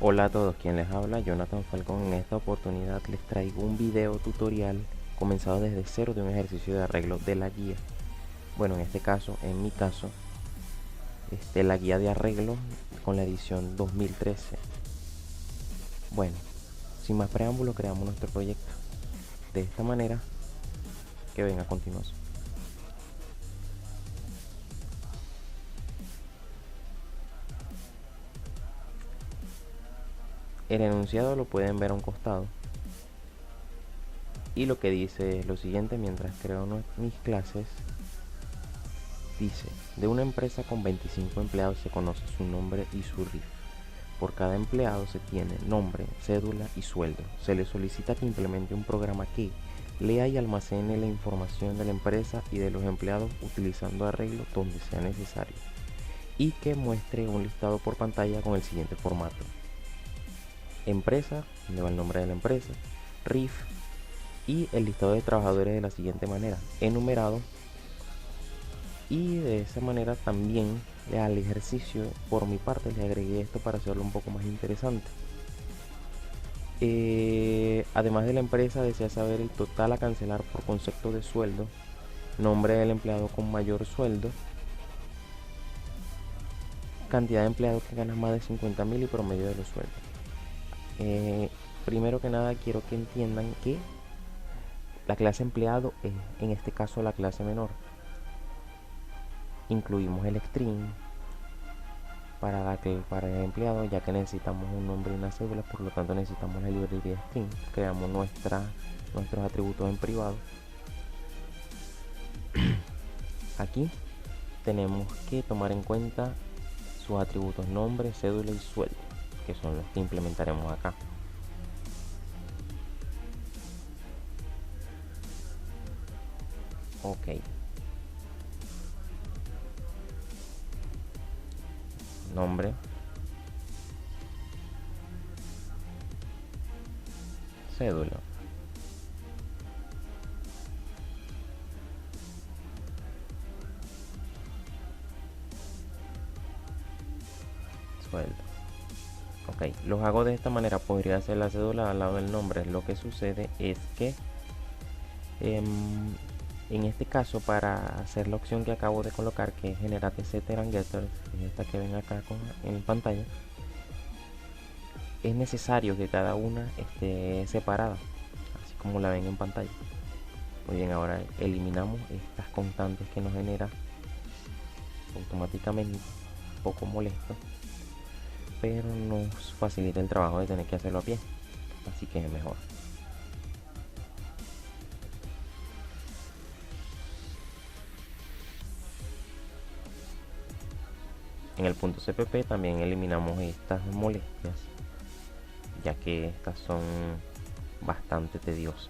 Hola a todos, quien les habla, Jonathan Falcón. En esta oportunidad les traigo un video tutorial comenzado desde cero de un ejercicio de arreglo de la guía. Bueno, en este caso, en mi caso, la guía de arreglo con la edición 2013. Bueno, sin más preámbulo, creamos nuestro proyecto de esta manera que ven a continuación. El enunciado lo pueden ver a un costado y lo que dice es lo siguiente mientras creo mis clases. Dice, de una empresa con 25 empleados se conoce su nombre y su RIF. Por cada empleado se tiene nombre, cédula y sueldo. Se le solicita que implemente un programa que lea y almacene la información de la empresa y de los empleados utilizando arreglos donde sea necesario, y que muestre un listado por pantalla con el siguiente formato: empresa, donde va el nombre de la empresa, RIF y el listado de trabajadores de la siguiente manera, enumerado. Y de esa manera también al ejercicio por mi parte le agregué esto para hacerlo un poco más interesante. Además de la empresa, desea saber el total a cancelar por concepto de sueldo, nombre del empleado con mayor sueldo, cantidad de empleados que ganan más de 50.000 y promedio de los sueldos. Primero que nada quiero que entiendan que la clase empleado es en este caso la clase menor. Incluimos el string para el empleado, ya que necesitamos un nombre y una cédula, por lo tanto necesitamos la librería string. Creamos nuestros atributos en privado. Aquí tenemos que tomar en cuenta sus atributos nombre, cédula y sueldo, que son los que implementaremos acá. Ok, nombre, cédula, sueldo. Ok, los hago de esta manera. Podría hacer la cédula al lado del nombre. Lo que sucede es que en este caso, para hacer la opción que acabo de colocar, que es generate setter and getter, que es esta que ven acá en pantalla, es necesario que cada una esté separada, así como la ven en pantalla. Muy bien, ahora eliminamos estas constantes que nos genera automáticamente, un poco molesto, pero nos facilita el trabajo de tener que hacerlo a pie, así que es mejor. En el punto CPP también eliminamos estas molestias, ya que estas son bastante tediosas.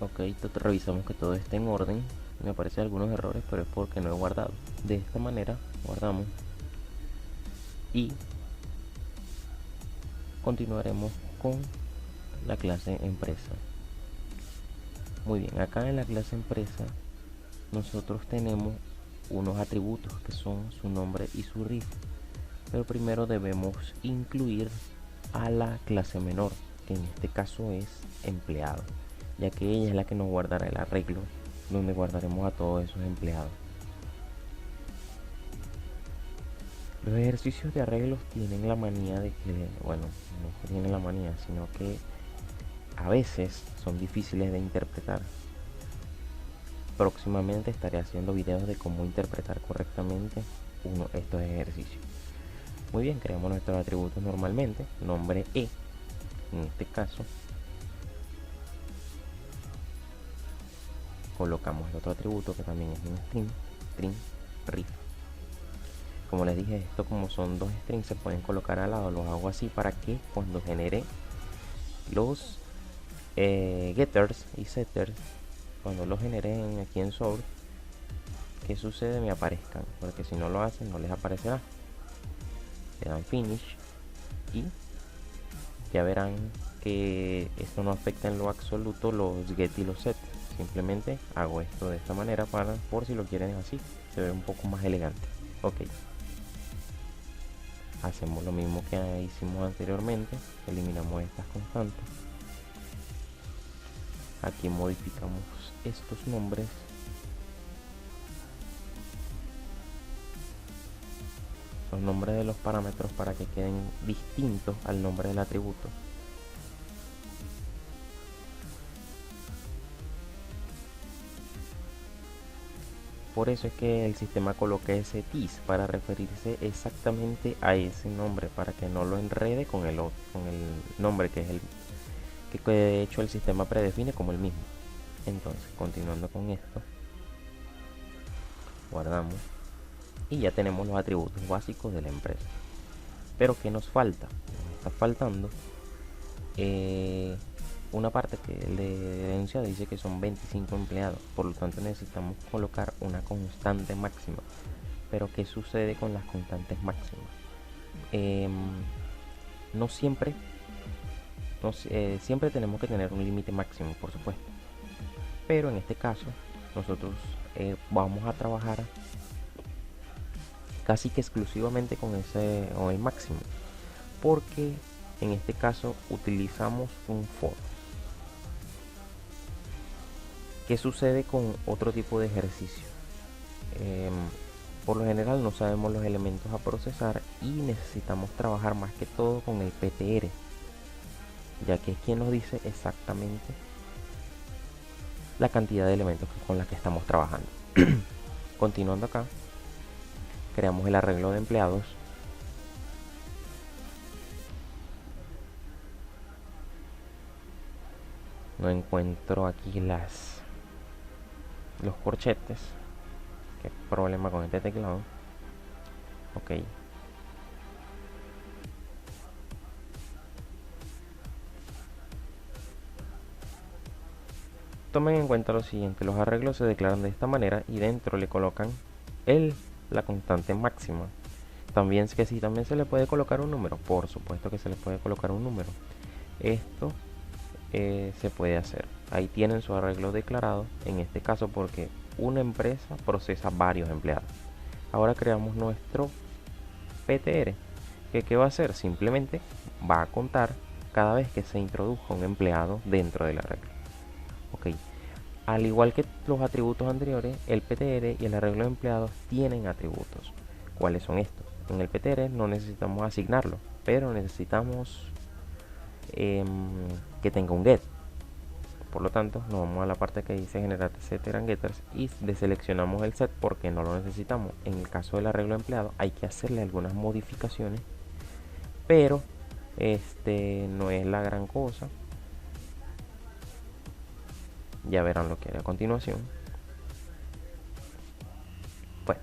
Ok, revisamos que todo esté en orden. Me aparecen algunos errores, pero es porque no he guardado. De esta manera guardamos y continuaremos con la clase empresa. Muy bien, acá en la clase empresa nosotros tenemos unos atributos que son su nombre y su RIF, pero primero debemos incluir a la clase menor, que en este caso es empleado, ya que ella es la que nos guardará el arreglo donde guardaremos a todos esos empleados. Los ejercicios de arreglos tienen la manía de que, bueno, no tienen la manía, sino que a veces son difíciles de interpretar. Próximamente estaré haciendo videos de cómo interpretar correctamente estos ejercicios. Muy bien, creamos nuestros atributos normalmente, nombre E, en este caso. Colocamos el otro atributo que también es un string RIF. Como les dije, esto como son dos strings, se pueden colocar al lado. Los hago así para que cuando genere los atributos, getters y setters, cuando los generen aquí en source, ¿qué sucede? Me aparezcan, porque si no lo hacen no les aparecerá. Le dan finish y ya verán que esto no afecta en lo absoluto los get y los set. Simplemente hago esto de esta manera para, por si lo quieren así, se ve un poco más elegante. Ok, hacemos lo mismo que hicimos anteriormente, eliminamos estas constantes, aquí modificamos estos nombres, los nombres de los parámetros para que queden distintos al nombre del atributo. Por eso es que el sistema coloca ese tis para referirse exactamente a ese nombre, para que no lo enrede con el nombre que es el que de hecho el sistema predefine como el mismo. Entonces, continuando con esto, guardamos y ya tenemos los atributos básicos de la empresa. Pero ¿qué nos falta? Nos está faltando una parte que el de enunciado dice que son 25 empleados, por lo tanto necesitamos colocar una constante máxima. Pero ¿qué sucede con las constantes máximas? No siempre siempre tenemos que tener un límite máximo, por supuesto, pero en este caso nosotros vamos a trabajar casi que exclusivamente con el máximo, porque en este caso utilizamos un for. ¿Qué sucede con otro tipo de ejercicio? Por lo general no sabemos los elementos a procesar y necesitamos trabajar más que todo con el PTR, ya que es quien nos dice exactamente la cantidad de elementos con la que estamos trabajando. Continuando acá, creamos el arreglo de empleados. No encuentro aquí los corchetes. Qué problema con este teclado. Ok. Tomen en cuenta lo siguiente: los arreglos se declaran de esta manera y dentro le colocan la constante máxima. También también se le puede colocar un número, por supuesto que se le puede colocar un número. Esto se puede hacer. Ahí tienen su arreglo declarado, en este caso porque una empresa procesa varios empleados. Ahora creamos nuestro PTR, que ¿qué va a hacer? Simplemente va a contar cada vez que se introduzca un empleado dentro del arreglo. Ok, al igual que los atributos anteriores, el PTR y el arreglo de empleados tienen atributos. ¿Cuáles son estos? En el PTR no necesitamos asignarlo, pero necesitamos que tenga un get. Por lo tanto, nos vamos a la parte que dice generar setter and getters y deseleccionamos el set porque no lo necesitamos. En el caso del arreglo de empleado hay que hacerle algunas modificaciones, pero no es la gran cosa. Ya verán lo que haré a continuación. Bueno,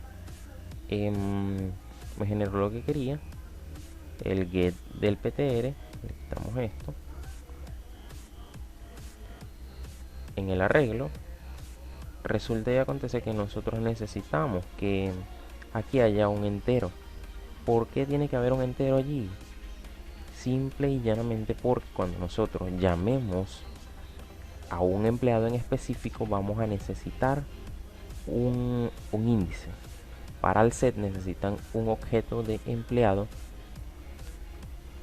me generó lo que quería, el get del PTR. Le quitamos esto. En el arreglo resulta y acontece que nosotros necesitamos que aquí haya un entero. ¿Por qué tiene que haber un entero allí? Simple y llanamente porque cuando nosotros llamemos a un empleado en específico vamos a necesitar un índice. Para el set necesitan un objeto de empleado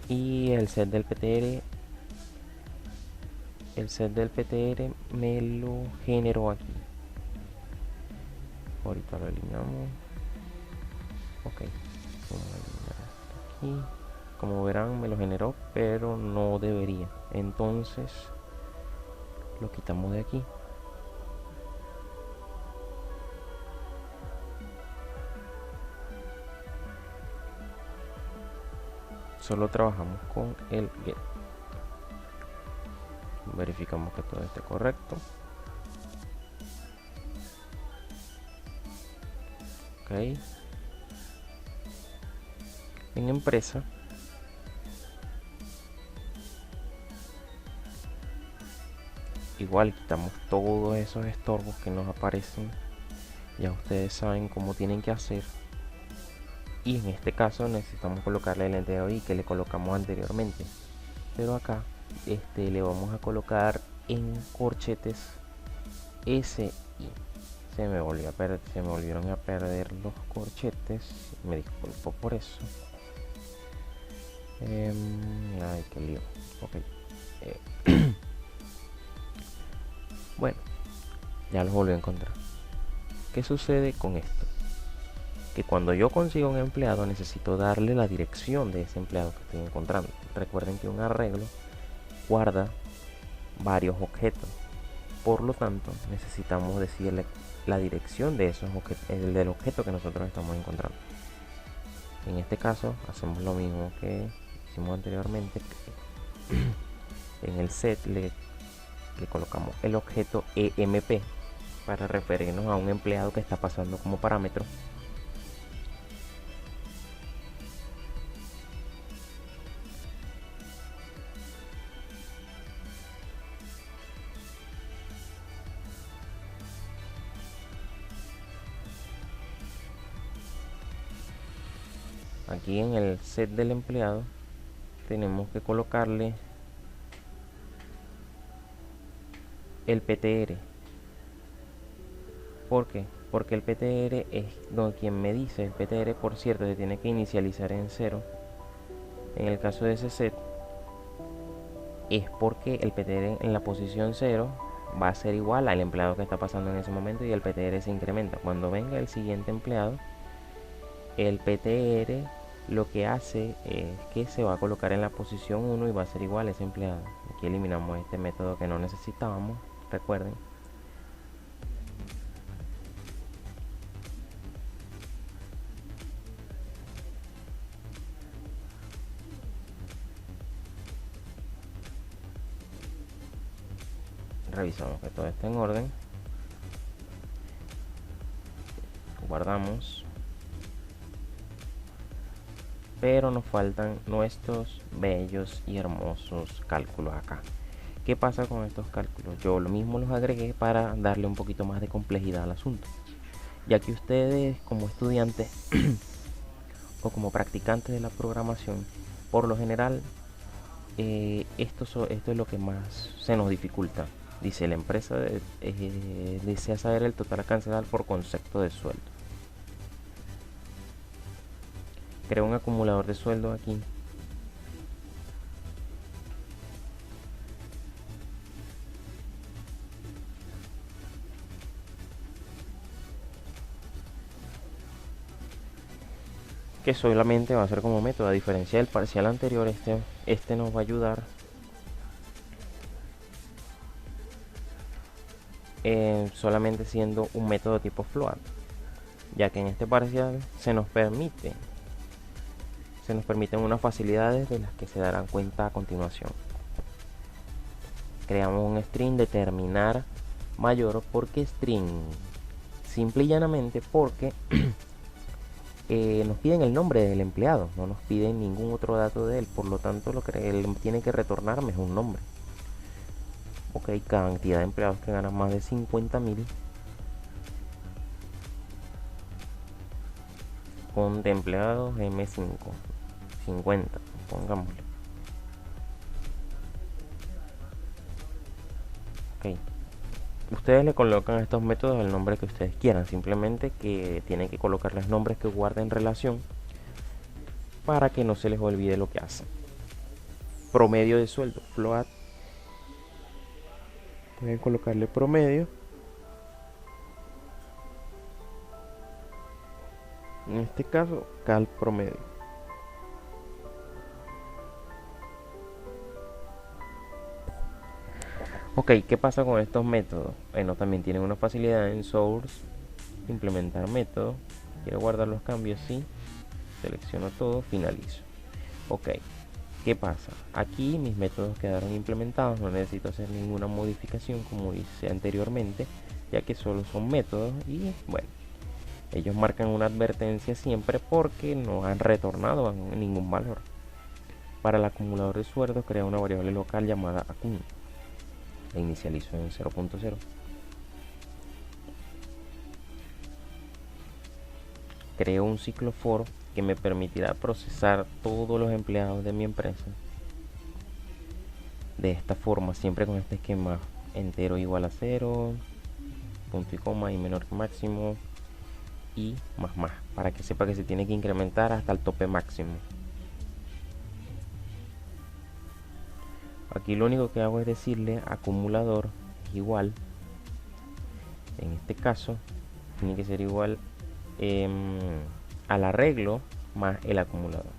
y el set del PTR me lo generó aquí. Ahorita lo eliminamos. Ok, vamos a eliminar esto aquí. Como verán me lo generó, pero no debería. Entonces lo quitamos de aquí. Solo trabajamos con el get. Verificamos que todo esté correcto. Ok. En empresa igual quitamos todos esos estorbos que nos aparecen. Ya ustedes saben cómo tienen que hacer. Y en este caso necesitamos colocarle el ente de OI que le colocamos anteriormente. Pero acá le vamos a colocar en corchetes SI. Se me volvieron a perder los corchetes. Me disculpo por eso. Ay, qué lío. Ok. Bueno, ya los volví a encontrar. ¿Qué sucede con esto? Que cuando yo consigo un empleado necesito darle la dirección de ese empleado que estoy encontrando. Recuerden que un arreglo guarda varios objetos. Por lo tanto, necesitamos decirle la dirección de esos objetos, del objeto que nosotros estamos encontrando. En este caso, hacemos lo mismo que hicimos anteriormente. En el set le colocamos el objeto EMP para referirnos a un empleado que está pasando como parámetro. Aquí en el set del empleado tenemos que colocarle el PTR. ¿Por qué? Porque el PTR es quien me dice. El PTR, por cierto, se tiene que inicializar en 0. En el caso de ese set es porque el PTR en la posición 0 va a ser igual al empleado que está pasando en ese momento y el PTR se incrementa. Cuando venga el siguiente empleado, el PTR lo que hace es que se va a colocar en la posición 1 y va a ser igual a ese empleado. Aquí eliminamos este método que no necesitábamos, recuerden. Revisamos que todo esté en orden. Guardamos. Pero nos faltan nuestros bellos y hermosos cálculos acá. ¿Qué pasa con estos cálculos? Yo lo mismo los agregué para darle un poquito más de complejidad al asunto, ya que ustedes como estudiantes o como practicantes de la programación, por lo general esto es lo que más se nos dificulta. Dice la empresa desea saber el total a cancelar por concepto de sueldo. Creo un acumulador de sueldo aquí. Que solamente va a ser como método, a diferencia del parcial anterior. Este nos va a ayudar solamente siendo un método tipo float, ya que en este parcial se nos permiten unas facilidades de las que se darán cuenta a continuación. Creamos un string determinar mayor. ¿Por qué string? Simple y llanamente porque nos piden el nombre del empleado, no nos piden ningún otro dato de él, por lo tanto lo que él tiene que retornarme es un nombre. Ok, cantidad de empleados que ganan más de 50.000 con de empleados M5 50, pongámosle. Ok, ustedes le colocan a estos métodos el nombre que ustedes quieran, simplemente que tienen que colocarles nombres que guarden relación para que no se les olvide lo que hacen. Promedio de sueldo, float, pueden colocarle promedio. En este caso, cal promedio. Ok, ¿qué pasa con estos métodos? Bueno, también tienen una facilidad en source, implementar método. Quiero guardar los cambios, sí. Selecciono todo, finalizo. Ok, ¿qué pasa? Aquí mis métodos quedaron implementados, no necesito hacer ninguna modificación como hice anteriormente, ya que solo son métodos y bueno, ellos marcan una advertencia siempre porque no han retornado ningún valor. Para el acumulador de sueldos crea una variable local llamada acum. e inicializo en 0.0. Creo un ciclo for que me permitirá procesar todos los empleados de mi empresa de esta forma, siempre con este esquema: entero igual a 0, punto y coma y menor que máximo, y más, para que sepa que se tiene que incrementar hasta el tope máximo. Aquí lo único que hago es decirle acumulador es igual, en este caso tiene que ser igual al arreglo más el acumulador.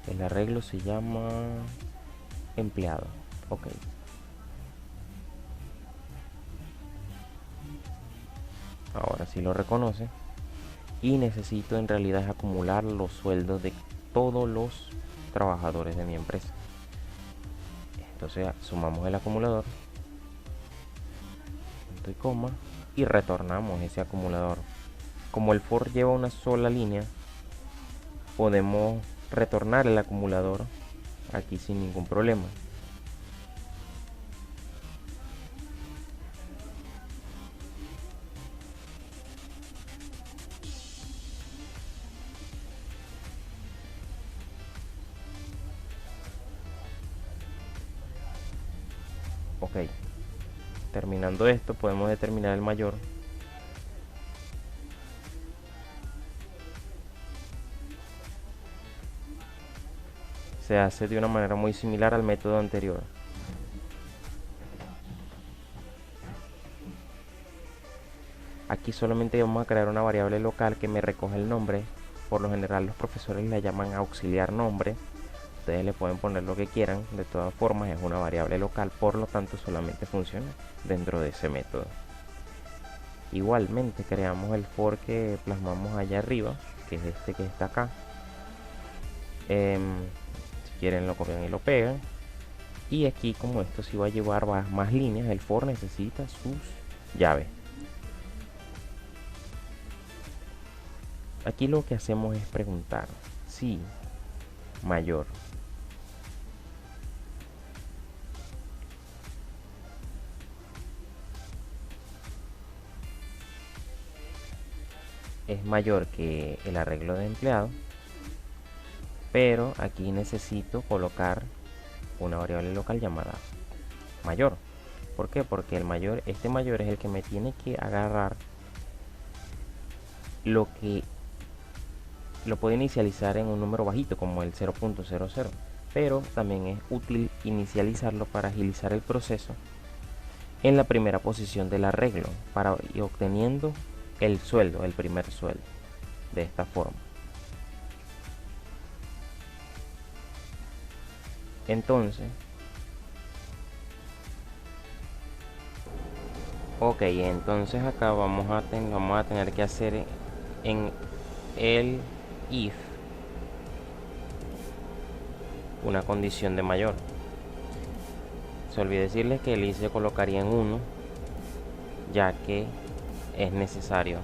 El arreglo se llama empleado. Ok. Ahora sí lo reconoce. Y necesito en realidad acumular los sueldos de todos los trabajadores de mi empresa. Entonces sumamos el acumulador, punto y coma, y retornamos ese acumulador. Como el for lleva una sola línea, podemos retornar el acumulador aquí sin ningún problema. Ok, terminando esto podemos determinar el mayor. Se hace de una manera muy similar al método anterior. Aquí solamente vamos a crear una variable local que me recoge el nombre. Por lo general los profesores la llaman auxiliar nombre. Ustedes le pueden poner lo que quieran, de todas formas es una variable local, por lo tanto solamente funciona dentro de ese método. Igualmente creamos el for que plasmamos allá arriba, que es este que está acá. Si quieren lo copian y lo pegan. Y aquí, como esto sí va a llevar más líneas, el for necesita sus llaves. Aquí lo que hacemos es preguntar si mayor es mayor que el arreglo de empleado, pero aquí necesito colocar una variable local llamada mayor. ¿Por qué? Porque este mayor es el que me tiene que agarrar lo que lo puede inicializar en un número bajito como el 0.00, pero también es útil inicializarlo para agilizar el proceso en la primera posición del arreglo, para ir obteniendo el sueldo, el primer sueldo, de esta forma. Entonces, ok, entonces acá vamos a tener que hacer en el if una condición de mayor. Se olvidó decirles que el if se colocaría en 1, ya que es necesario,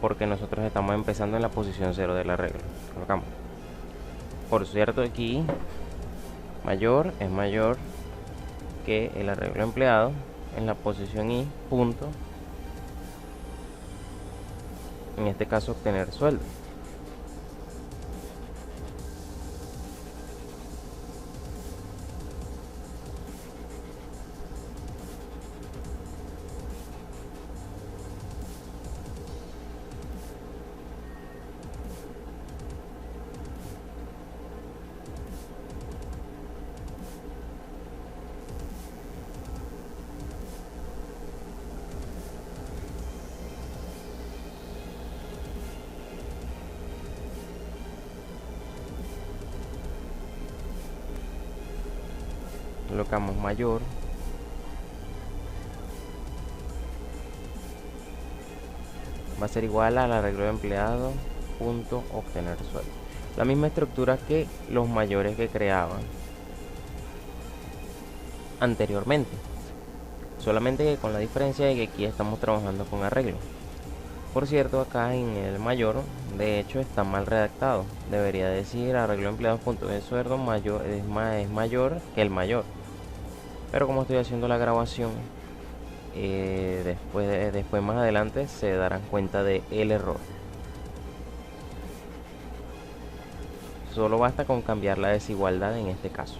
porque nosotros estamos empezando en la posición 0 del arreglo. Colocamos, por cierto, aquí mayor es mayor que el arreglo empleado en la posición i, punto, en este caso obtener sueldo. Colocamos mayor va a ser igual al arreglo de empleado punto obtener sueldo. La misma estructura que los mayores que creaban anteriormente, solamente que con la diferencia de que aquí estamos trabajando con arreglo. Por cierto, acá en el mayor, de hecho, está mal redactado. Debería decir arreglo empleados punto de sueldo mayor es mayor que el mayor. Pero como estoy haciendo la grabación, después más adelante se darán cuenta de el error. Solo basta con cambiar la desigualdad en este caso.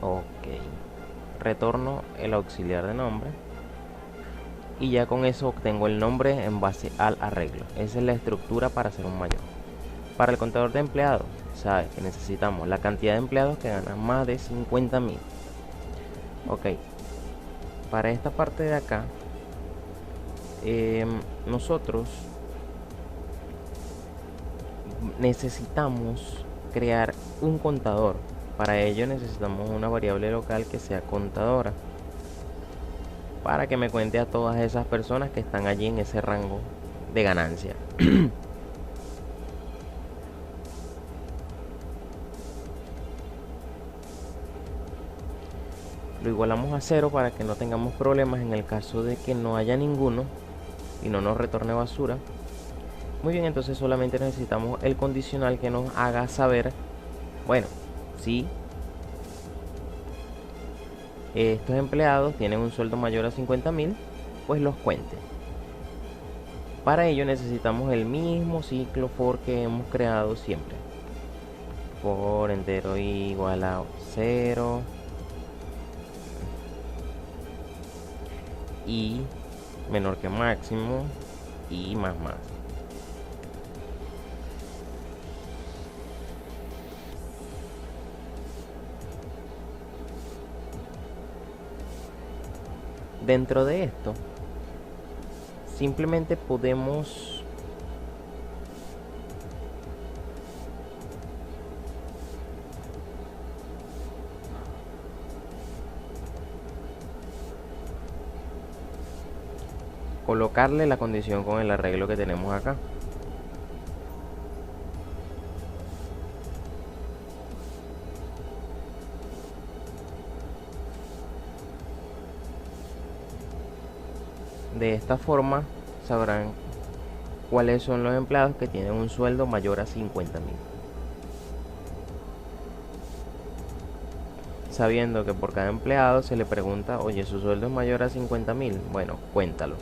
Ok, retorno el auxiliar de nombre y ya con eso obtengo el nombre en base al arreglo. Esa es la estructura para hacer un mayor. Para el contador de empleados, sabe que necesitamos la cantidad de empleados que ganan más de 50.000. Ok, para esta parte de acá, nosotros necesitamos crear un contador. Para ello necesitamos una variable local que sea contadora, para que me cuente a todas esas personas que están allí en ese rango de ganancia. Lo igualamos a 0 para que no tengamos problemas en el caso de que no haya ninguno y no nos retorne basura. Muy bien, entonces solamente necesitamos el condicional que nos haga saber, bueno, si estos empleados tienen un sueldo mayor a 50.000, pues los cuente. Para ello necesitamos el mismo ciclo for que hemos creado siempre. For entero igual a 0 y menor que máximo y más. Dentro de esto simplemente podemos colocarle la condición con el arreglo que tenemos acá. De esta forma sabrán cuáles son los empleados que tienen un sueldo mayor a 50.000. Sabiendo que por cada empleado se le pregunta, oye, su sueldo es mayor a 50.000, bueno, cuéntalo.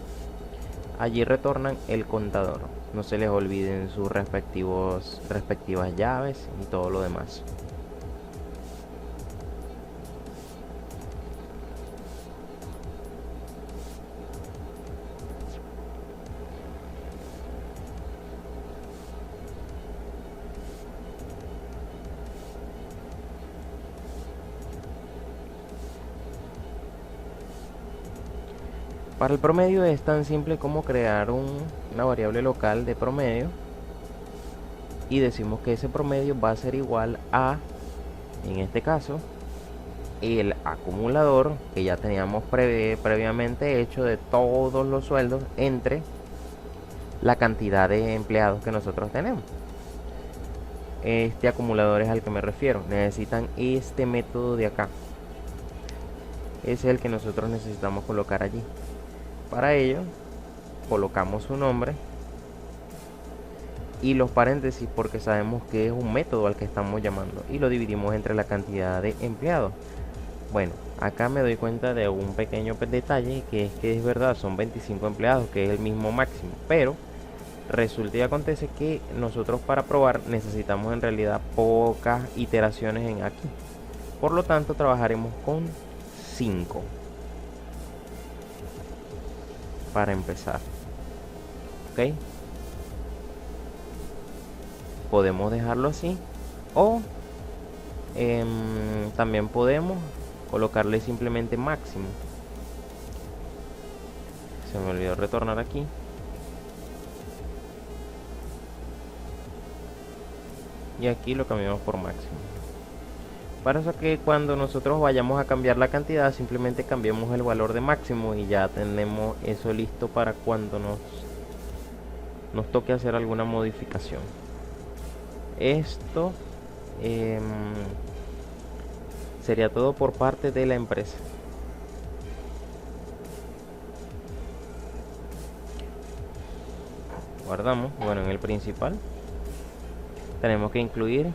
Allí retornan el contador. No se les olviden sus respectivas llaves y todo lo demás. Para el promedio es tan simple como crear una variable local de promedio y decimos que ese promedio va a ser igual a, en este caso, el acumulador que ya teníamos previamente hecho de todos los sueldos entre la cantidad de empleados que nosotros tenemos. Este acumulador es al que me refiero. Necesitan este método de acá. Ese es el que nosotros necesitamos colocar allí. Para ello colocamos su nombre y los paréntesis porque sabemos que es un método al que estamos llamando y lo dividimos entre la cantidad de empleados. Bueno, acá me doy cuenta de un pequeño detalle, que es verdad, son 25 empleados, que es el mismo máximo, pero resulta y acontece que nosotros para probar necesitamos en realidad pocas iteraciones en aquí. Por lo tanto trabajaremos con 5 para empezar. Ok, podemos dejarlo así o también podemos colocarle simplemente máximo. Se me olvidó retornar aquí. Y aquí lo cambiamos por máximo. Para eso que cuando nosotros vayamos a cambiar la cantidad, simplemente cambiemos el valor de máximo y ya tenemos eso listo para cuando nos toque hacer alguna modificación. Esto sería todo por parte de la empresa. Guardamos. Bueno, en el principal tenemos que incluir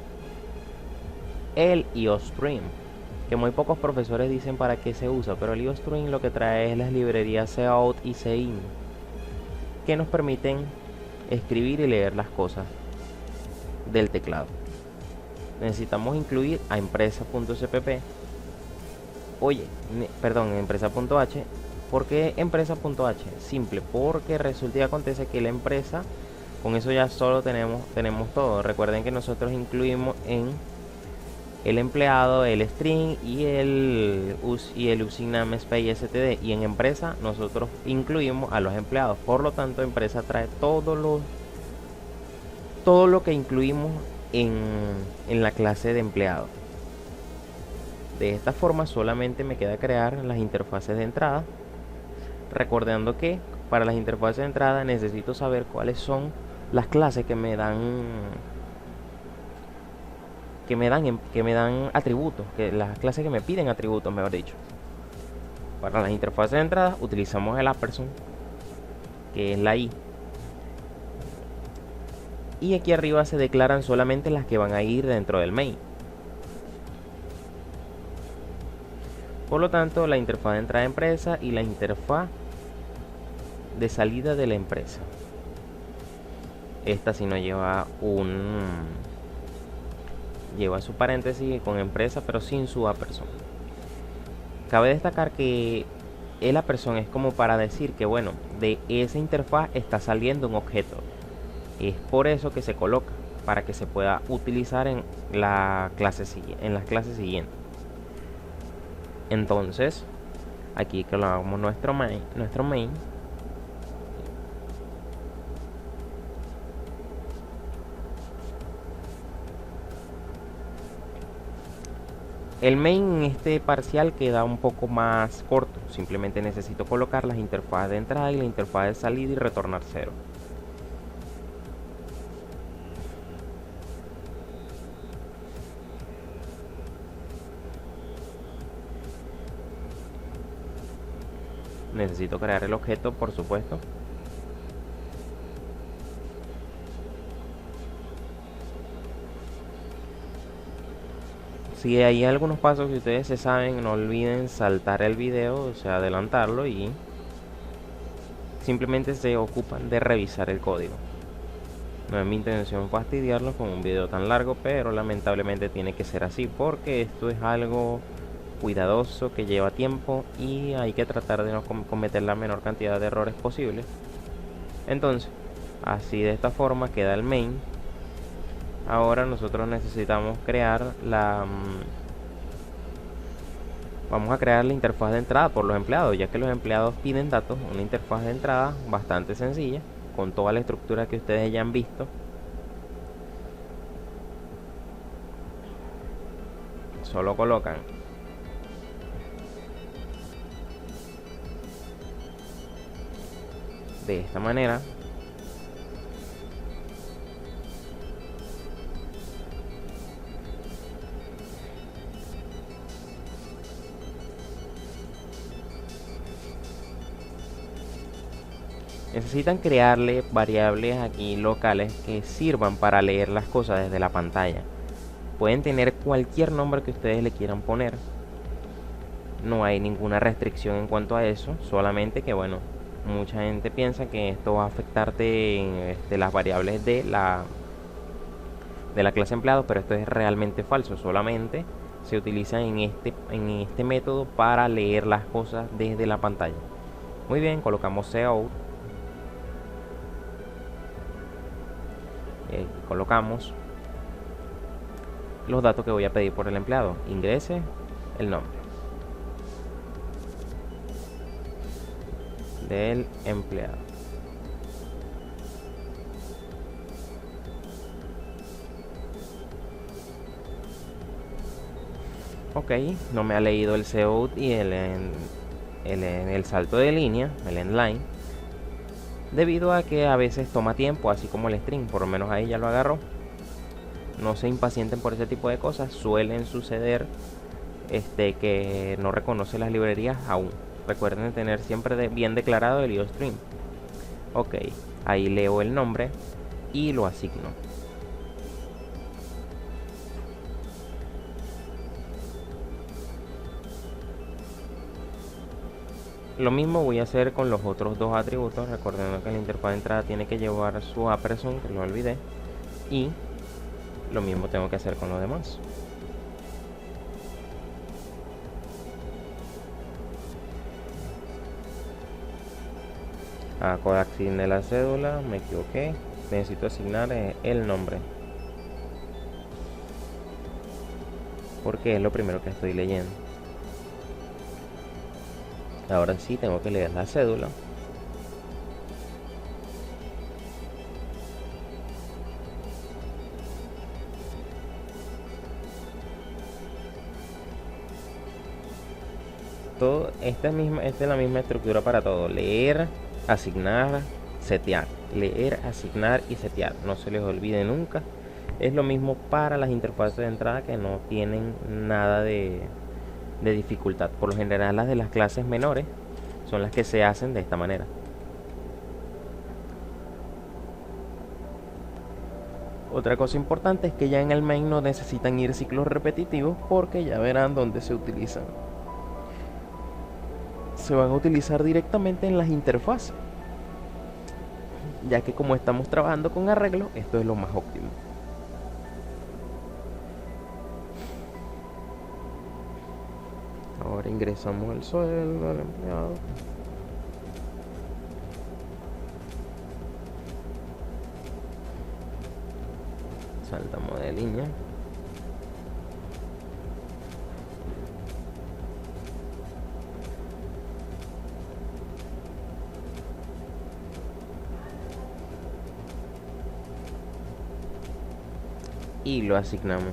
el IOStream, que muy pocos profesores dicen para qué se usa, pero el IOStream lo que trae es las librerías cout y cin, que nos permiten escribir y leer las cosas del teclado. Necesitamos incluir a empresa.cpp. Oye, perdón, empresa.h. ¿Por qué empresa.h? Simple, porque resulta y acontece que la empresa, con eso ya solo tenemos todo. Recuerden que nosotros incluimos en el empleado, el string y el using namespace std, y en empresa nosotros incluimos a los empleados. Por lo tanto, empresa trae todo lo que incluimos en la clase de empleado. De esta forma solamente me queda crear las interfaces de entrada, recordando que para las interfaces de entrada necesito saber cuáles son las clases que me dan atributos, las clases que me piden atributos, mejor dicho. Para las interfaces de entrada utilizamos el Apperson, que es la I, y aquí arriba se declaran solamente las que van a ir dentro del main. Por lo tanto, la interfaz de entrada de empresa y la interfaz de salida de la empresa. Esta si no lleva lleva su paréntesis con empresa, pero sin su Apperson. Cabe destacar que el Apperson es como para decir que, bueno, de esa interfaz está saliendo un objeto. Es por eso que se coloca, para que se pueda utilizar en las clases siguientes. Entonces, aquí colocamos nuestro main. El main en este parcial queda un poco más corto. Simplemente necesito colocar las interfaces de entrada y la interfaz de salida y retornar 0. Necesito crear el objeto, por supuesto. Si hay algunos pasos que ustedes se saben, no olviden saltar el video, o sea, adelantarlo, y simplemente se ocupan de revisar el código. No es mi intención fastidiarlos con un video tan largo, pero lamentablemente tiene que ser así, porque esto es algo cuidadoso que lleva tiempo y hay que tratar de no cometer la menor cantidad de errores posibles. Entonces, así de esta forma queda el main. Ahora nosotros necesitamos crear vamos a crear la interfaz de entrada por los empleados, ya que los empleados piden datos. Una interfaz de entrada bastante sencilla, con toda la estructura que ustedes ya han visto. Solo colocan de esta manera. Necesitan crearle variables aquí locales que sirvan para leer las cosas desde la pantalla. Pueden tener cualquier nombre que ustedes le quieran poner. No hay ninguna restricción en cuanto a eso. Solamente que, bueno, mucha gente piensa que esto va a afectarte en las variables de la clase empleado, pero esto es realmente falso. Solamente se utiliza en este método para leer las cosas desde la pantalla. Muy bien, colocamos cout. Colocamos los datos que voy a pedir por el empleado. Ingrese el nombre del empleado. Ok, no me ha leído el cout y el salto de línea, el endline, debido a que a veces toma tiempo, así como el string. Por lo menos ahí ya lo agarró. No se impacienten por ese tipo de cosas, suelen suceder que no reconoce las librerías aún. Recuerden tener siempre bien declarado el IOStream. Ok, ahí leo el nombre y lo asigno. Lo mismo voy a hacer con los otros dos atributos, recordando que la interfaz de entrada tiene que llevar su aperson, que lo olvidé, y lo mismo tengo que hacer con los demás. Asigné la cédula, me equivoqué, necesito asignar el nombre, porque es lo primero que estoy leyendo. Ahora sí tengo que leer la cédula. Esta es la misma estructura para todo: leer, asignar, setear, leer, asignar y setear. No se les olvide nunca. Es lo mismo para las interfaces de entrada, que no tienen nada de dificultad. Por lo general las de las clases menores son las que se hacen de esta manera. Otra cosa importante es que ya en el main no necesitan ir ciclos repetitivos, porque ya verán dónde se utilizan. Se van a utilizar directamente en las interfaces, ya que como estamos trabajando con arreglo, esto es lo más óptimo. Ahora ingresamos el sueldo del empleado. Saltamos de línea. Y lo asignamos.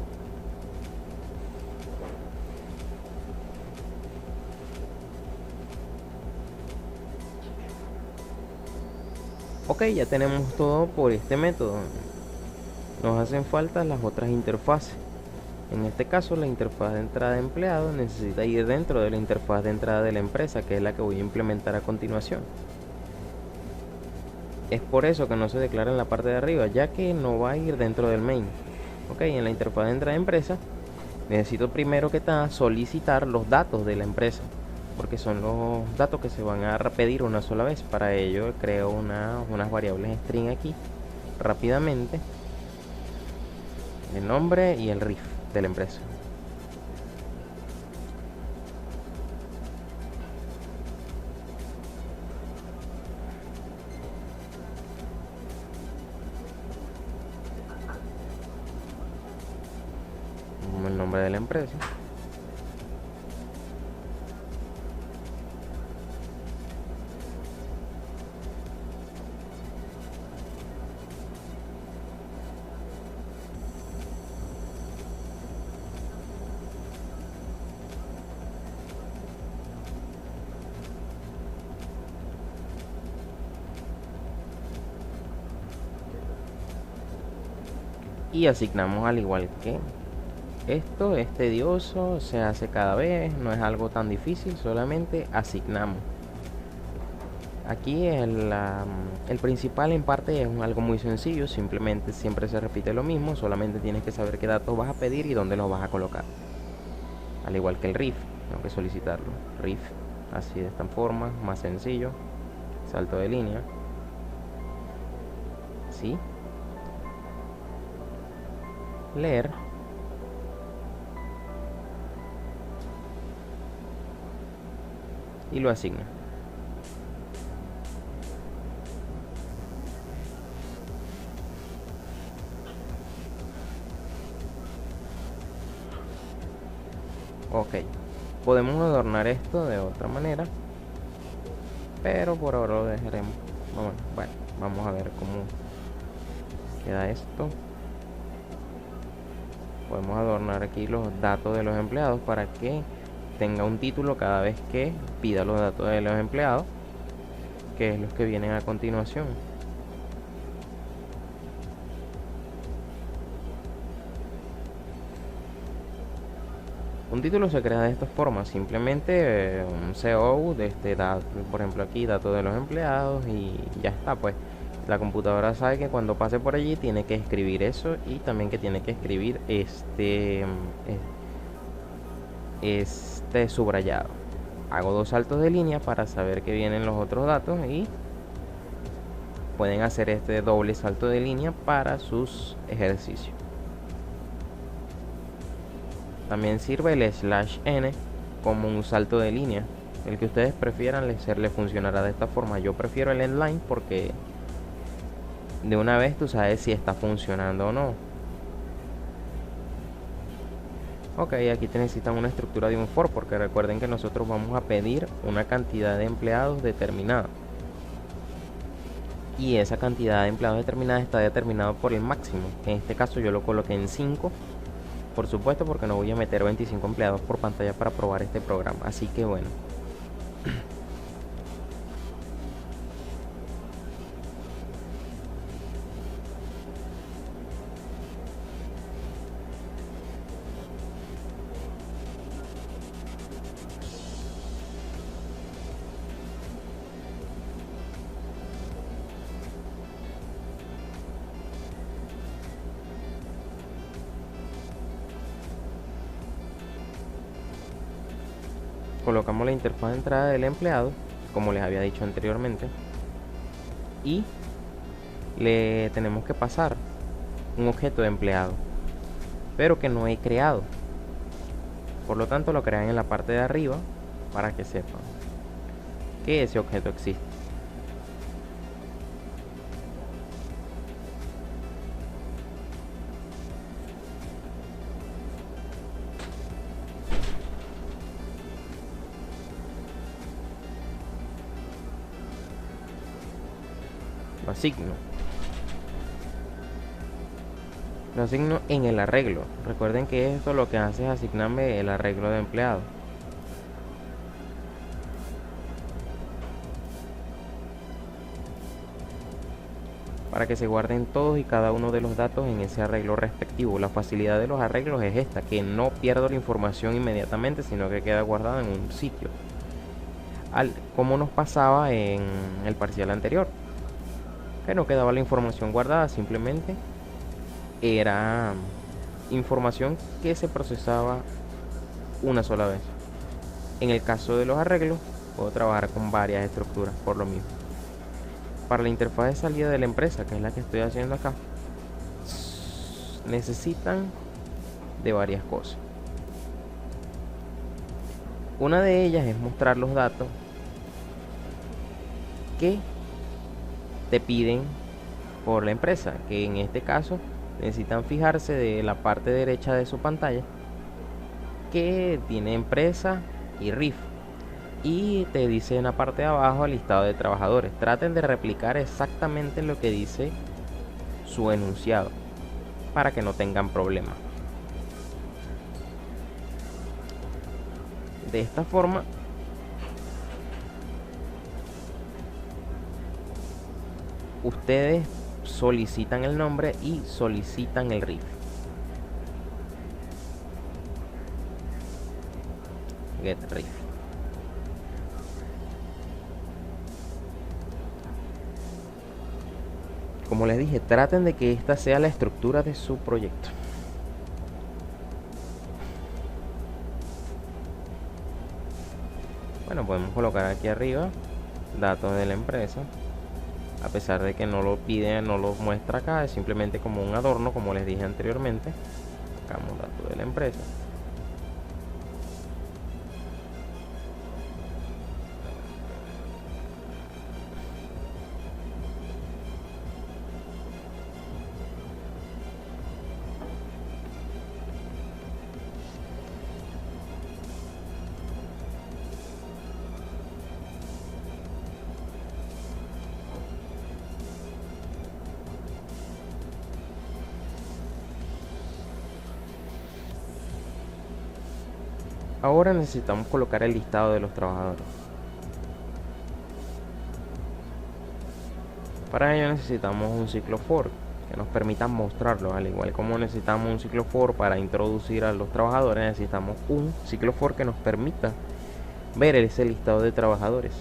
Ok, ya tenemos todo por este método. Nos hacen falta las otras interfaces. En este caso, la interfaz de entrada de empleado necesita ir dentro de la interfaz de entrada de la empresa, que es la que voy a implementar a continuación. Es por eso que no se declara en la parte de arriba, ya que no va a ir dentro del main. Ok, en la interfaz de entrada de empresa necesito primero que nada solicitar los datos de la empresa, porque son los datos que se van a pedir una sola vez. Para ello creo unas variables string aquí rápidamente: el nombre y el RIF de la empresa. El nombre de la empresa. Y asignamos, al igual que esto es tedioso, se hace cada vez, no es algo tan difícil, solamente asignamos. Aquí el principal en parte es algo muy sencillo, simplemente siempre se repite lo mismo, solamente tienes que saber qué datos vas a pedir y dónde los vas a colocar. Al igual que el RIF, tengo que solicitarlo. RIF, así de esta forma, más sencillo. Salto de línea. ¿Sí? Leer. Y lo asigna. Ok, podemos adornar esto de otra manera, pero por ahora lo dejaremos. Bueno, vamos a ver cómo queda esto. Podemos adornar aquí los datos de los empleados para que tenga un título cada vez que pida los datos de los empleados, que es los que vienen a continuación. Un título se crea de esta forma, simplemente un CO de este dato, por ejemplo aquí datos de los empleados y ya está, pues la computadora sabe que cuando pase por allí tiene que escribir eso y también que tiene que escribir este subrayado. Hago 2 saltos de línea para saber que vienen los otros datos y pueden hacer este doble salto de línea para sus ejercicios. También sirve el /n como un salto de línea. El que ustedes prefieran le funcionará de esta forma. Yo prefiero el endline porque de una vez tú sabes si está funcionando o no. Ok, aquí te necesitan una estructura de un for, porque recuerden que nosotros vamos a pedir una cantidad de empleados determinada. Y esa cantidad de empleados determinada está determinado por el máximo. En este caso yo lo coloqué en 5. Por supuesto, porque no voy a meter 25 empleados por pantalla para probar este programa. Así que bueno. Colocamos la interfaz de entrada del empleado, como les había dicho anteriormente, y le tenemos que pasar un objeto de empleado, pero que no he creado. Por lo tanto lo crean en la parte de arriba para que sepan que ese objeto existe. Lo asigno. Lo asigno en el arreglo. Recuerden que esto lo que hace es asignarme el arreglo de empleado. Para que se guarden todos y cada uno de los datos en ese arreglo respectivo. La facilidad de los arreglos es esta, que no pierdo la información inmediatamente, sino que queda guardada en un sitio. Como nos pasaba en el parcial anterior, que no quedaba la información guardada, simplemente era información que se procesaba una sola vez. En el caso de los arreglos, puedo trabajar con varias estructuras por lo mismo. Para la interfaz de salida de la empresa, que es la que estoy haciendo acá, necesitan de varias cosas. Una de ellas es mostrar los datos que te piden por la empresa, que en este caso necesitan fijarse de la parte derecha de su pantalla que tiene empresa y RIF, y te dice en la parte de abajo el listado de trabajadores. Traten de replicar exactamente lo que dice su enunciado para que no tengan problemas. De esta forma ustedes solicitan el nombre y solicitan el RIF. Get RIF. Como les dije, traten de que esta sea la estructura de su proyecto. Bueno, podemos colocar aquí arriba datos de la empresa. A pesar de que no lo pide, no lo muestra acá, es simplemente como un adorno, como les dije anteriormente. Sacamos datos de la empresa. Ahora necesitamos colocar el listado de los trabajadores. Para ello necesitamos un ciclo for, que nos permitan mostrarlo. Al igual como necesitamos un ciclo for para introducir a los trabajadores, necesitamos un ciclo for que nos permita ver ese listado de trabajadores.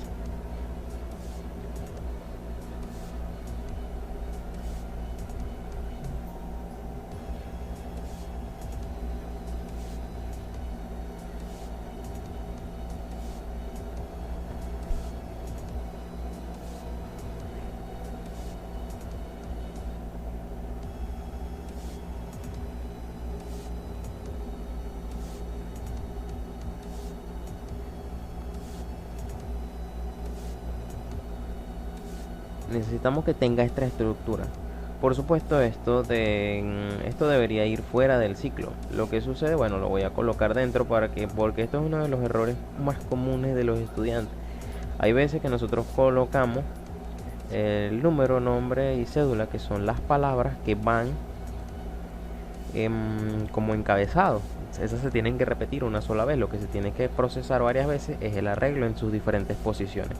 Necesitamos que tenga esta estructura. Por supuesto, esto debería ir fuera del ciclo. Lo que sucede, bueno, lo voy a colocar dentro porque esto es uno de los errores más comunes de los estudiantes. Hay veces que nosotros colocamos el número, nombre y cédula, que son las palabras que van como encabezado. Esas se tienen que repetir una sola vez. Lo que se tiene que procesar varias veces es el arreglo en sus diferentes posiciones.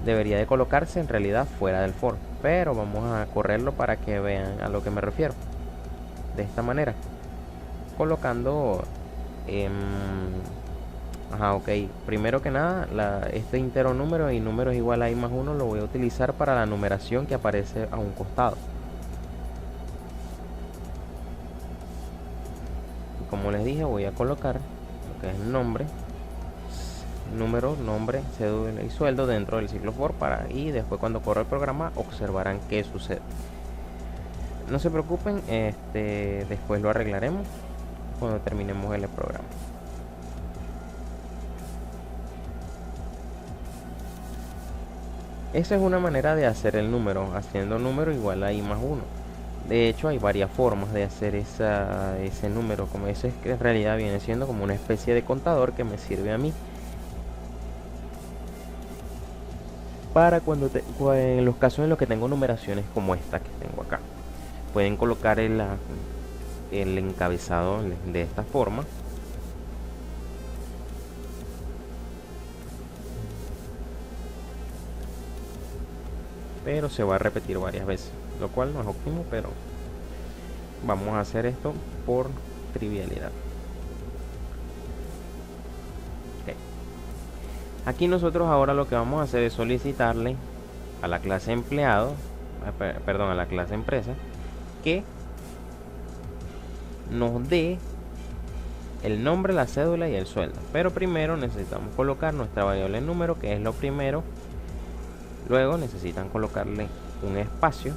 Debería de colocarse en realidad fuera del for, pero vamos a correrlo para que vean a lo que me refiero. De esta manera, colocando ok, primero que nada este entero número y número es igual a i más 1 lo voy a utilizar para la numeración que aparece a un costado. Y como les dije, voy a colocar lo que es el nombre, número, nombre, cédula y sueldo dentro del ciclo for y después cuando corra el programa observarán qué sucede. No se preocupen, después lo arreglaremos cuando terminemos el programa. Esa es una manera de hacer el número, haciendo número igual a i más 1. De hecho, hay varias formas de hacer ese número, como ese es que en realidad viene siendo como una especie de contador que me sirve a mí para en los casos en los que tengo numeraciones como esta que tengo acá. Pueden colocar el encabezado de esta forma. Pero se va a repetir varias veces, lo cual no es óptimo, pero vamos a hacer esto por trivialidad. Aquí nosotros ahora lo que vamos a hacer es solicitarle a la clase empleado, a la clase empresa, que nos dé el nombre, la cédula y el sueldo. Pero primero necesitamos colocar nuestra variable número, que es lo primero. Luego necesitan colocarle un espacio.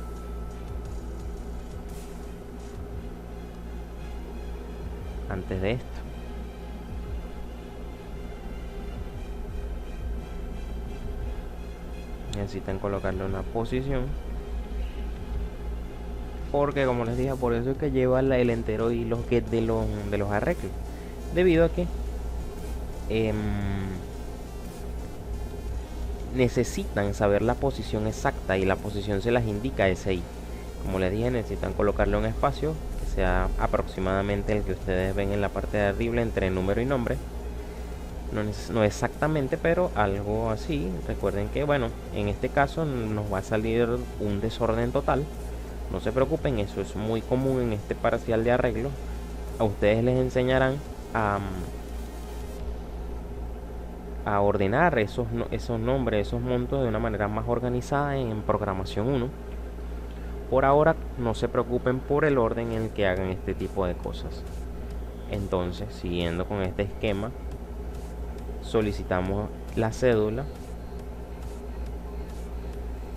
Antes de esto. Necesitan colocarle una posición. Porque como les dije, por eso es que lleva el entero y los get de los arreglos. Debido a que necesitan saber la posición exacta y la posición se las indica ese i. Como les dije, necesitan colocarle un espacio que sea aproximadamente el que ustedes ven en la parte de arriba entre número y nombre. No exactamente, pero algo así. Recuerden que, bueno, en este caso nos va a salir un desorden total. No se preocupen, eso es muy común en este parcial de arreglo. A ustedes les enseñarán a ordenar esos nombres, esos montos de una manera más organizada en programación 1. Por ahora no se preocupen por el orden en el que hagan este tipo de cosas. Entonces, siguiendo con este esquema, solicitamos la cédula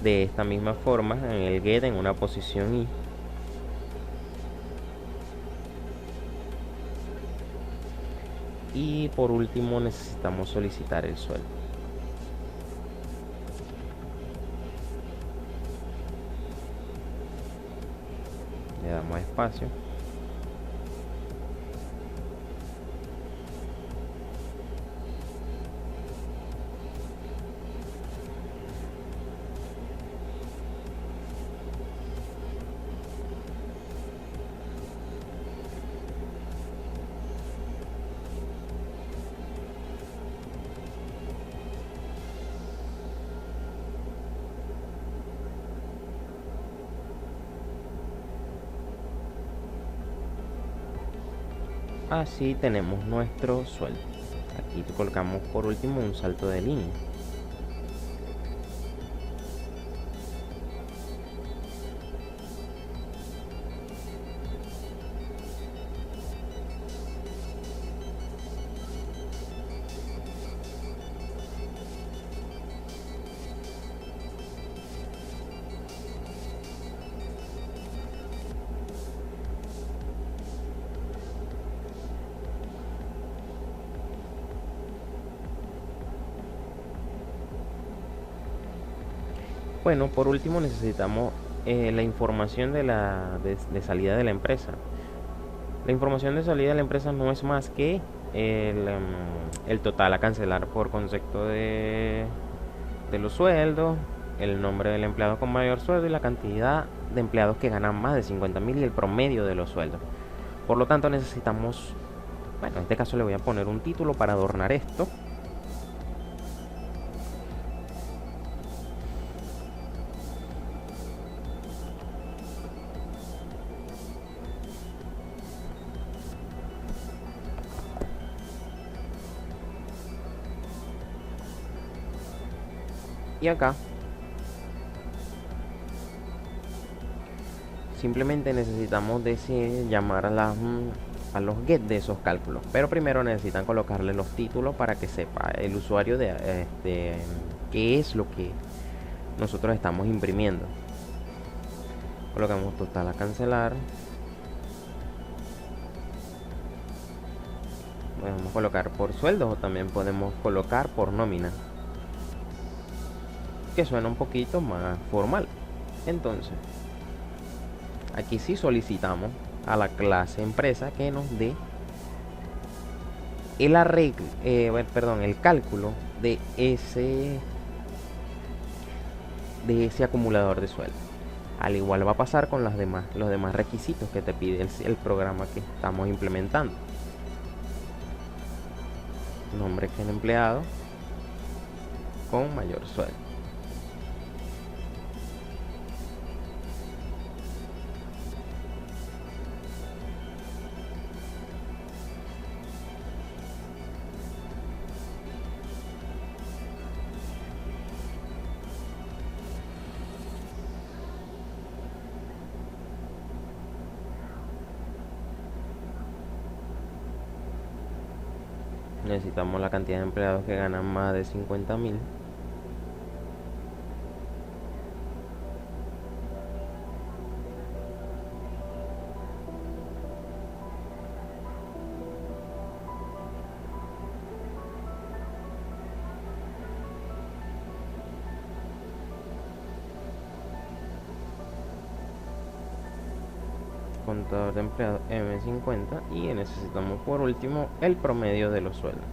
de esta misma forma en el get en una posición i. Y por último necesitamos solicitar el sueldo. Le damos espacio. Así tenemos nuestro sueldo. Aquí colocamos por último un salto de línea. Bueno, por último necesitamos la información de salida de la empresa. La información de salida de la empresa no es más que el total a cancelar por concepto de los sueldos, el nombre del empleado con mayor sueldo y la cantidad de empleados que ganan más de 50.000 y el promedio de los sueldos. Por lo tanto necesitamos, bueno, en este caso le voy a poner un título para adornar esto. Y acá simplemente necesitamos llamar a los get de esos cálculos, pero primero necesitan colocarle los títulos para que sepa el usuario de qué es lo que nosotros estamos imprimiendo. Colocamos total a cancelar. Podemos colocar por sueldos o también podemos colocar por nómina, que suena un poquito más formal. Entonces aquí sí solicitamos a la clase empresa que nos dé el arreglo, el cálculo de ese acumulador de sueldo. Al igual va a pasar con los demás requisitos que te pide el programa que estamos implementando. Nombre que el empleado con mayor sueldo. Necesitamos la cantidad de empleados que ganan más de 50.000. Contador de empleados M50 y necesitamos por último el promedio de los sueldos.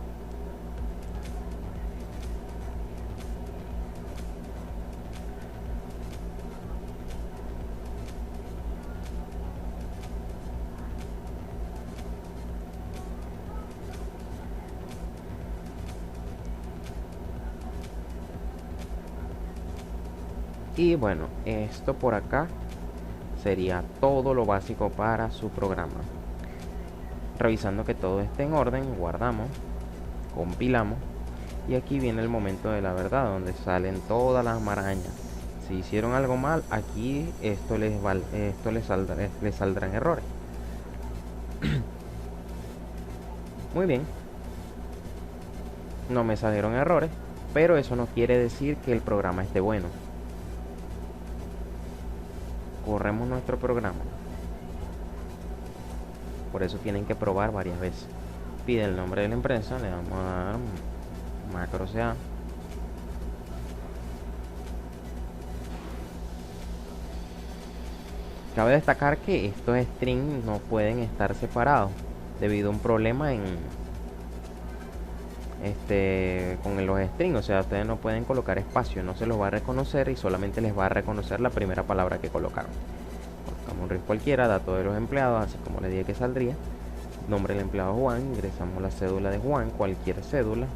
Y bueno, esto por acá sería todo lo básico para su programa. Revisando que todo esté en orden, guardamos, compilamos y aquí viene el momento de la verdad, donde salen todas las marañas. Si hicieron algo mal, aquí esto les saldrán errores. Muy bien, no me salieron errores, pero eso no quiere decir que el programa esté bueno. Corremos nuestro programa. Por eso tienen que probar varias veces. Pide el nombre de la empresa, le vamos a dar macro CA. Cabe destacar que estos strings no pueden estar separados debido a un problema con los strings. O sea, ustedes no pueden colocar espacio, no se los va a reconocer y solamente les va a reconocer la primera palabra que colocaron. Colocamos un RIF cualquiera, datos de los empleados, así como le dije que saldría. Nombre del empleado Juan, ingresamos la cédula de Juan, cualquier cédula.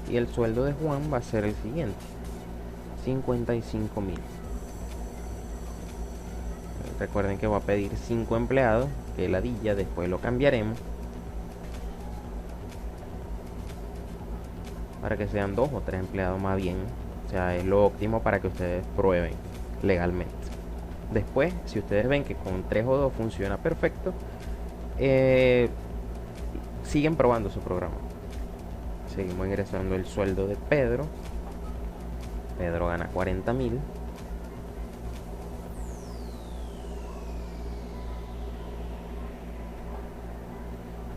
Y el sueldo de Juan va a ser el siguiente: 55.000. Recuerden que va a pedir 5 empleados, que ladilla, después lo cambiaremos para que sean 2 o 3 empleados más bien. O sea, es lo óptimo para que ustedes prueben legalmente. Después, si ustedes ven que con 3 o 2 funciona perfecto, siguen probando su programa. Seguimos ingresando el sueldo de Pedro. Pedro gana 40.000.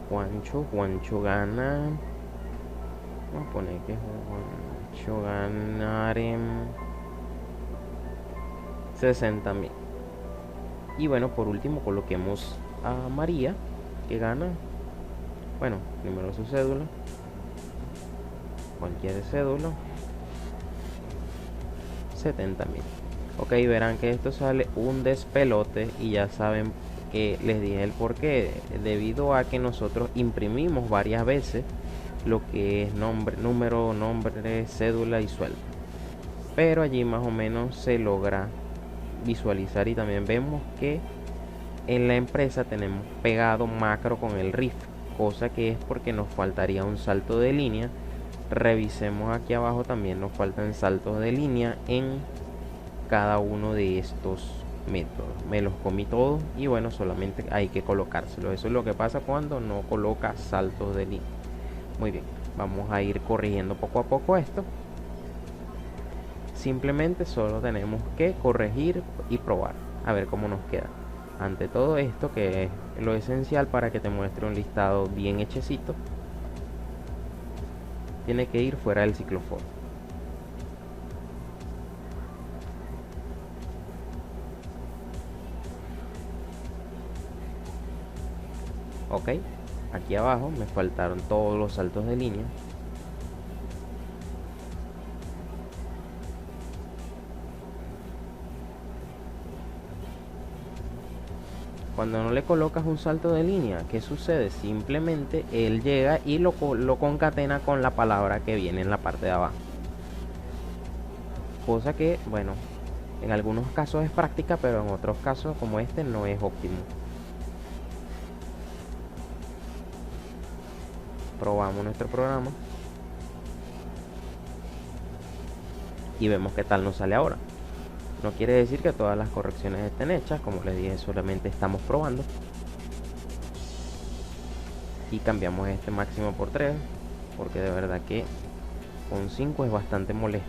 Juancho gana. Vamos a poner que Juancho gana 60.000. Y bueno, por último coloquemos a María, que gana, bueno, primero su cédula, cualquier cédula, 70.000. Ok, verán que esto sale un despelote y ya saben que les dije el porqué, debido a que nosotros imprimimos varias veces lo que es número, nombre, cédula y sueldo. Pero allí más o menos se logra visualizar y también vemos que en la empresa tenemos pegado macro con el RIF, cosa que es porque nos faltaría un salto de línea. Revisemos aquí abajo, también nos faltan saltos de línea en cada uno de estos métodos. Me los comí todos y bueno, solamente hay que colocárselo. Eso es lo que pasa cuando no coloca saltos de línea. Muy bien, vamos a ir corrigiendo poco a poco esto. Simplemente solo tenemos que corregir y probar a ver cómo nos queda. Ante todo esto, que es lo esencial para que te muestre un listado bien hechecito, tiene que ir fuera del ciclo for. Ok, aquí abajo me faltaron todos los saltos de línea. Cuando no le colocas un salto de línea, ¿qué sucede? Simplemente él llega y lo concatena con la palabra que viene en la parte de abajo. Cosa que, bueno, en algunos casos es práctica, pero en otros casos como este no es óptimo. Probamos nuestro programa y vemos qué tal nos sale ahora. No quiere decir que todas las correcciones estén hechas, como les dije, solamente estamos probando. Y cambiamos este máximo por 3, porque de verdad que con 5 es bastante molesto.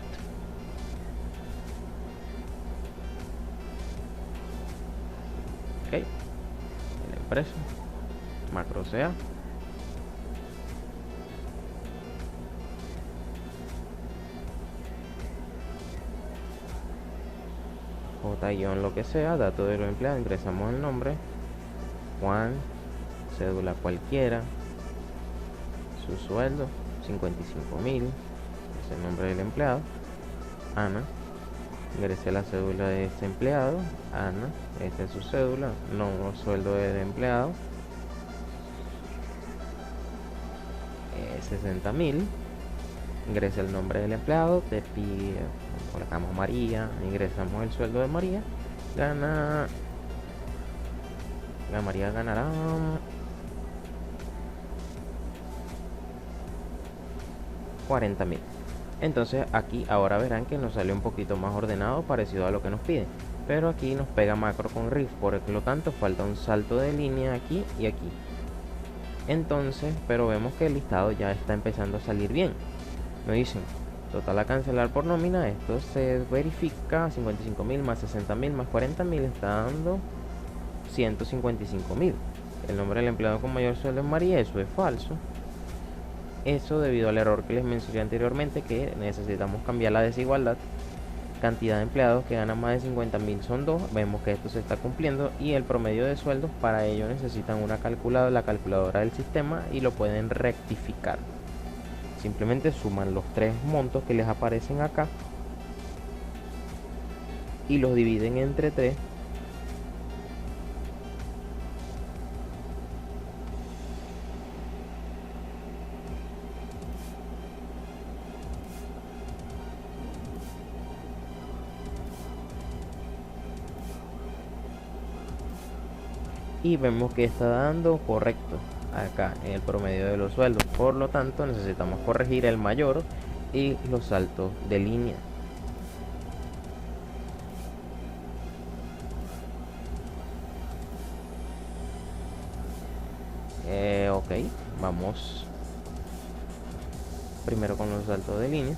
Ok, la empresa, macro sea. J- lo que sea, dato de los empleados, ingresamos el nombre, Juan, cédula cualquiera, su sueldo, 55.000, es el nombre del empleado, Ana, ingresé la cédula de este empleado, Ana, esta es su cédula, no sueldo del empleado, 60.000, ingresa el nombre del empleado, te pide, colocamos María, ingresamos el sueldo de María, María ganará 40.000. Entonces aquí ahora verán que nos sale un poquito más ordenado, parecido a lo que nos pide, pero aquí nos pega macro con RIF, por lo tanto falta un salto de línea aquí y aquí. Entonces, pero vemos que el listado ya está empezando a salir bien. Me dicen total a cancelar por nómina, esto se verifica, 55.000 más 60.000 más 40.000 está dando 155.000. El nombre del empleado con mayor sueldo es María, eso es falso. Eso debido al error que les mencioné anteriormente, que necesitamos cambiar la desigualdad. Cantidad de empleados que ganan más de 50.000 son 2. Vemos que esto se está cumpliendo. Y el promedio de sueldos, para ello necesitan la calculadora del sistema, y lo pueden rectificar. Simplemente suman los 3 montos que les aparecen acá y los dividen entre 3. y vemos que está dando correcto acá en el promedio de los sueldos. Por lo tanto, necesitamos corregir el mayor y los saltos de línea. Ok, vamos primero con los saltos de línea.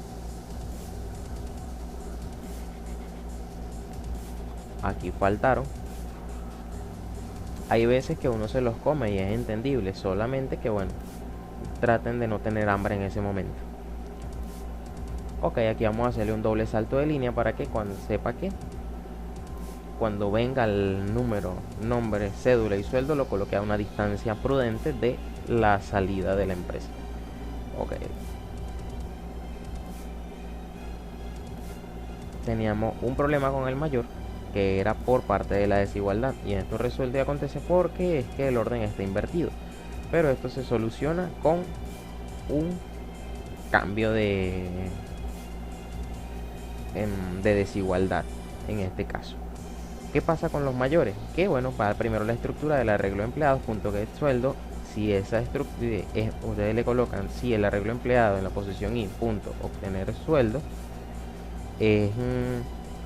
Aquí faltaron. Hay veces que uno se los come y es entendible, solamente que bueno, traten de no tener hambre en ese momento. Ok, aquí vamos a hacerle un doble salto de línea para que cuando sepa que cuando venga el número, nombre, cédula y sueldo, lo coloque a una distancia prudente de la salida de la empresa. Ok. Teníamos un problema con el mayor, que era por parte de la desigualdad, y esto resuelve y acontece porque es que el orden está invertido. Pero esto se soluciona con un cambio de desigualdad en este caso. ¿Qué pasa con los mayores? Que bueno, para primero la estructura del arreglo de empleados, .get sueldo. Si esa estructura ustedes le colocan si el arreglo empleado en la posición i, punto obtener sueldo, es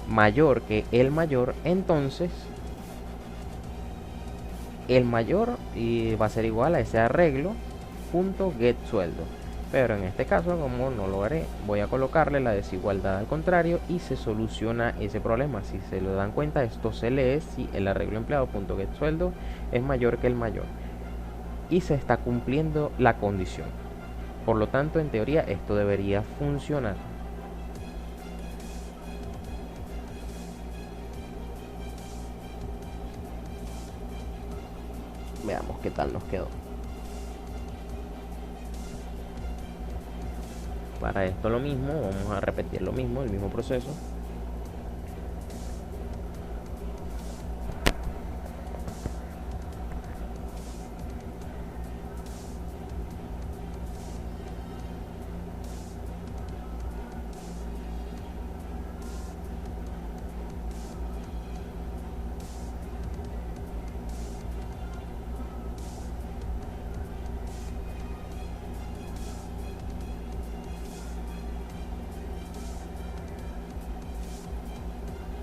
mayor que el mayor, entonces el mayor va a ser igual a ese arreglo punto get sueldo. Pero en este caso, como no lo haré, voy a colocarle la desigualdad al contrario y se soluciona ese problema. Si se lo dan cuenta, esto se lee si el arreglo empleado punto get sueldo es mayor que el mayor y se está cumpliendo la condición. Por lo tanto, en teoría esto debería funcionar. Veamos qué tal nos quedó. Para esto lo mismo, vamos a repetir lo mismo, el mismo proceso.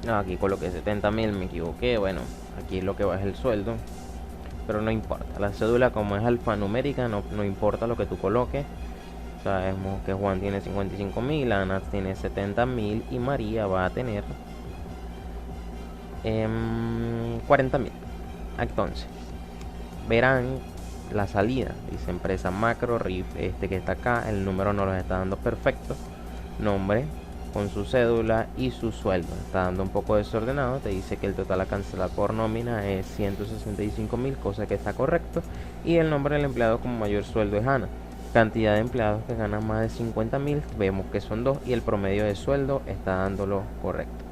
No, aquí coloqué 70.000, me equivoqué. Bueno, aquí lo que va es el sueldo, pero no importa. La cédula, como es alfanumérica, no importa lo que tú coloques. Sabemos que Juan tiene 55.000, Ana tiene 70.000 y María va a tener 40.000. Entonces, verán la salida. Dice empresa macro, RIF, este que está acá. El número no los está dando perfecto. Nombre con su cédula y su sueldo. Está dando un poco desordenado. Te dice que el total a cancelar por nómina es 165.000, cosa que está correcto. Y el nombre del empleado con mayor sueldo es Ana. Cantidad de empleados que ganan más de 50.000, vemos que son 2 y el promedio de sueldo está dándolo correcto.